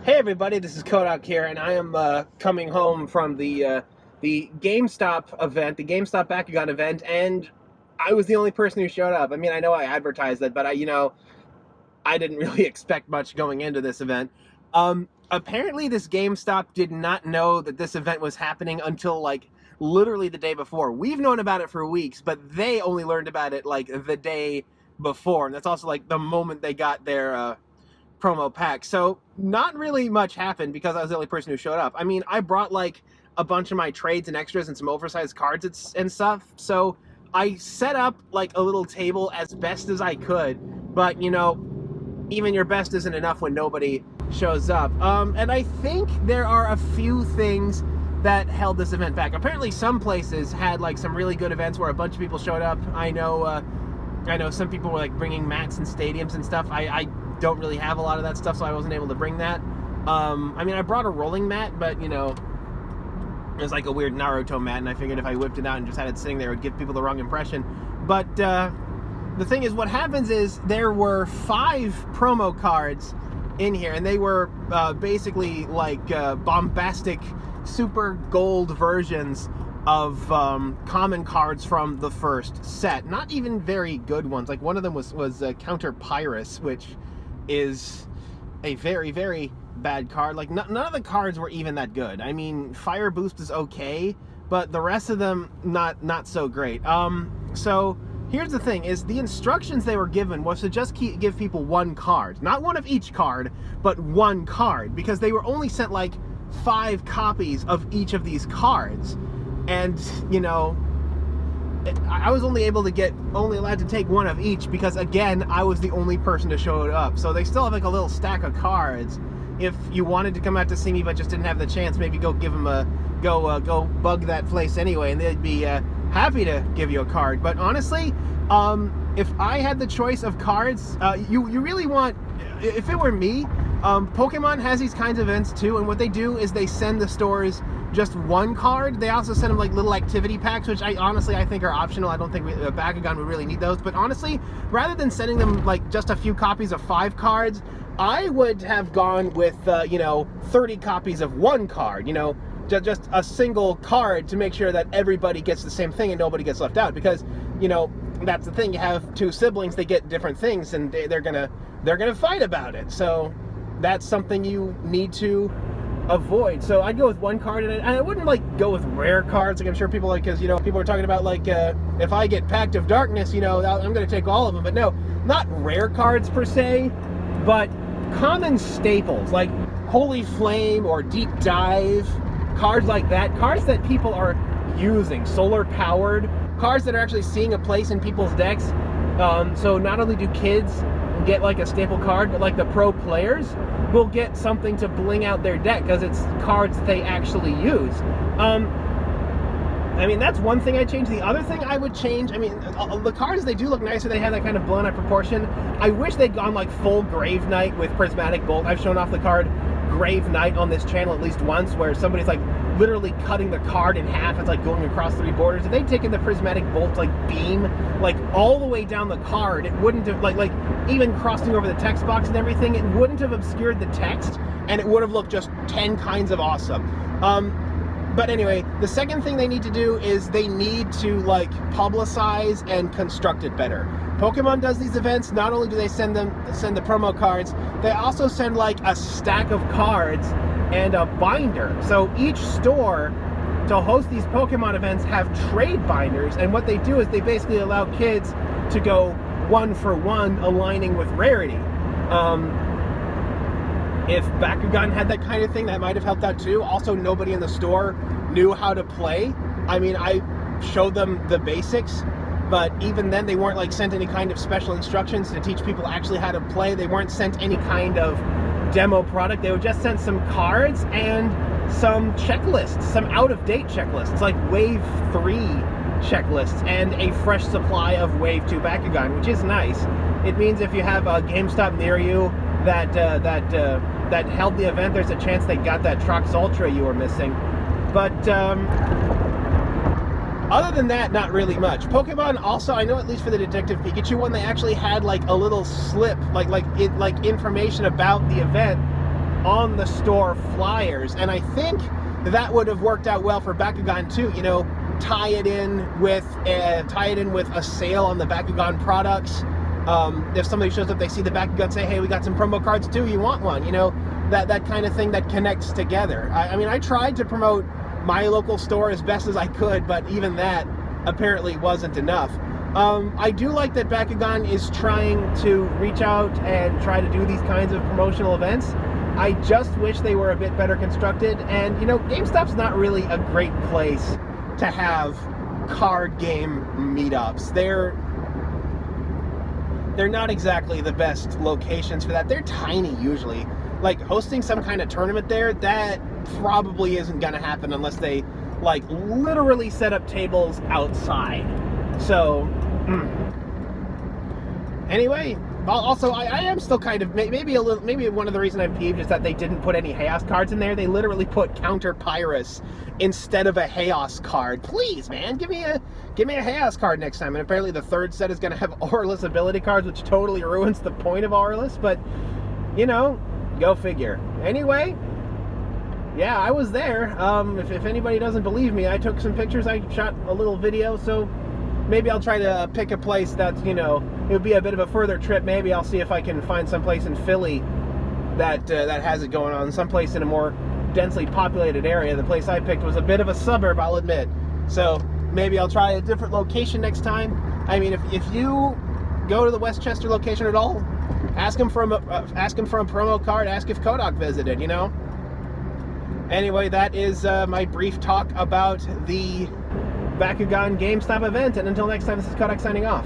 Hey everybody, this is Kohdok here, and I am coming home from the GameStop event, the GameStop Bakugan event, and I was the only person who showed up. I mean, I know I advertised it, but I didn't really expect much going into this event. Apparently this GameStop did not know that this event was happening until like literally the day before. We've known about it for weeks, but they only learned about it like the day before, and that's also like the moment they got their promo pack. So not really much happened because I was the only person who showed up. I mean, I brought like a bunch of my trades and extras and some oversized cards and stuff. So I set up like a little table as best as I could, but even your best isn't enough when nobody shows up. And I think there are a few things that held this event back. Apparently some places had like some really good events where a bunch of people showed up. I know some people were like bringing mats and stadiums and stuff. I don't really have a lot of that stuff, so I wasn't able to bring that. I mean, I brought a rolling mat, but it was like a weird Naruto mat, and I figured if I whipped it out and just had it sitting there, it would give people the wrong impression. But the thing is, what happens is there were 5 promo cards in here, and they were basically like bombastic, super gold versions of common cards from the first set. Not even very good ones. Like one of them was Counter Pyrus, which is a very, very bad card. Like none of the cards were even that good. I mean, Fire Boost is okay, but the rest of them not so great. So here's the thing: is the instructions they were given was to just give people one card, not one of each card, but one card, because they were only sent like 5 copies of each of these cards. And I was only allowed to take one of each because, again, I was the only person to show up. So they still have like a little stack of cards. If you wanted to come out to see me but just didn't have the chance, maybe go give them go bug that place anyway, and they'd be happy to give you a card. But honestly, if I had the choice of cards, you really want, if it were me, Pokemon has these kinds of events too, and what they do is they send the stores just one card. They also send them like little activity packs, which I think are optional. I don't think Bakugan would really need those. But honestly, rather than sending them like just a few copies of 5 cards, I would have gone with 30 copies of one card. Just a single card to make sure that everybody gets the same thing and nobody gets left out. Because that's the thing. You have 2 siblings, they get different things, and they're gonna fight about it. So that's something you need to avoid. So I'd go with one card, and I wouldn't like go with rare cards like I'm sure people like, because people are talking about like if I get Pact of Darkness, I'm going to take all of them. But no, not rare cards per se, but common staples like Holy Flame or Deep Dive, cards like that, cards that people are using, solar powered, cards that are actually seeing a place in people's decks. So not only do kids get like a staple card, but like the pro players will get something to bling out their deck because it's cards that they actually use. I mean, that's one thing I'd change. The other thing I would change, I mean, the cards, they do look nicer. They have that kind of blown out proportion. I wish they'd gone like full Grave Knight with Prismatic Bolt. I've shown off the card Grave Knight on this channel at least once, where somebody's like literally cutting the card in half. It's like going across 3 borders. If they'd taken the Prismatic Bolt like beam like all the way down the card, it wouldn't have like even crossing over the text box and everything, it wouldn't have obscured the text, and it would have looked just 10 kinds of awesome. But anyway, the second thing they need to do is they need to like publicize and construct it better. Pokemon does these events. Not only do they send the promo cards, they also send like a stack of cards and a binder. So each store to host these Pokemon events have trade binders, and what they do is they basically allow kids to go 1 for 1, aligning with rarity. If Bakugan had that kind of thing, that might have helped out too. Also, nobody in the store knew how to play. I mean, I showed them the basics, but even then they weren't like sent any kind of special instructions to teach people actually how to play. They weren't sent any kind of demo product. They were just sent some cards and some checklists, some out-of-date checklists, like Wave 3 checklists, and a fresh supply of Wave 2 Bakugan, which is nice. It means if you have a GameStop near you that held the event, there's a chance they got that Trox Ultra you were missing. But other than that, not really much. Pokemon also, I know at least for the Detective Pikachu one, they actually had like a little slip, like information about the event on the store flyers, and I think that would have worked out well for Bakugan too. You know, tie it in with a sale on the Bakugan products. If somebody shows up, they see the Bakugan, say, hey, we got some promo cards too, you want one? You know, that kind of thing that connects together. I mean, I tried to promote my local store as best as I could, but even that apparently wasn't enough. I do like that Bakugan is trying to reach out and try to do these kinds of promotional events. I just wish they were a bit better constructed, and you know, GameStop's not really a great place to have card game meetups. They're not exactly the best locations for that. They're tiny usually. Like, hosting some kind of tournament there, that probably isn't gonna happen unless they like literally set up tables outside. So anyway, also I am still kind of maybe one of the reasons I'm peeved is that they didn't put any Chaos cards in there. They literally put Counter Pyrus instead of a Chaos card. Please, man, give me a Chaos card next time. And apparently the third set is going to have Auralus ability cards, which totally ruins the point of Auralus. But you know, go figure. Anyway, yeah, I was there. If anybody doesn't believe me, I took some pictures. I shot a little video, so maybe I'll try to pick a place that's, you know, it would be a bit of a further trip. Maybe I'll see if I can find some place in Philly that has it going on. Someplace in a more densely populated area. The place I picked was a bit of a suburb, I'll admit. So maybe I'll try a different location next time. I mean, if you go to the Westchester location at all, ask them for a promo card. Ask if Kohdok visited. You know. Anyway, that is my brief talk about the Bakugan GameStop event, and until next time, this is Kohdok signing off.